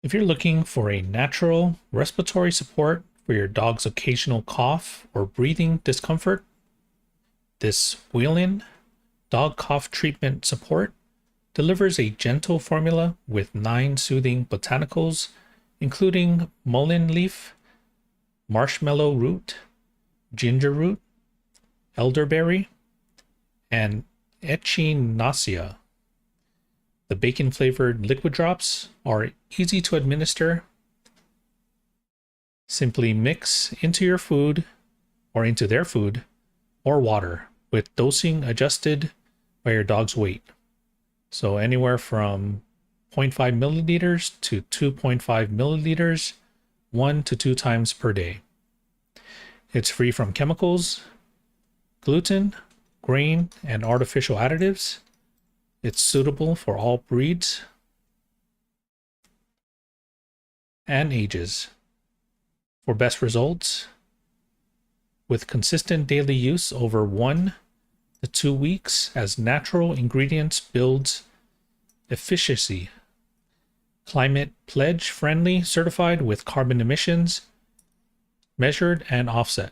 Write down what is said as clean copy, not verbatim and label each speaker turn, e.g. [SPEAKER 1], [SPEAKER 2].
[SPEAKER 1] If you're looking for a natural respiratory support for your dog's occasional cough or breathing discomfort, this WEALLIN dog cough treatment support delivers a gentle formula with 9 soothing botanicals, including mullein leaf, marshmallow root, ginger root, elderberry, and echinacea. The bacon-flavored liquid drops are easy to administer. Simply mix into your food or into their food or water with dosing adjusted by your dog's weight. So anywhere from 0.5 milliliters to 2.5 milliliters, 1 to 2 times per day. It's free from chemicals, gluten, grain, and artificial additives. It's suitable for all breeds and ages. For best results, with consistent daily use over 1 to 2 weeks as natural ingredients builds efficiency. Climate Pledge friendly certified with carbon emissions measured and offset.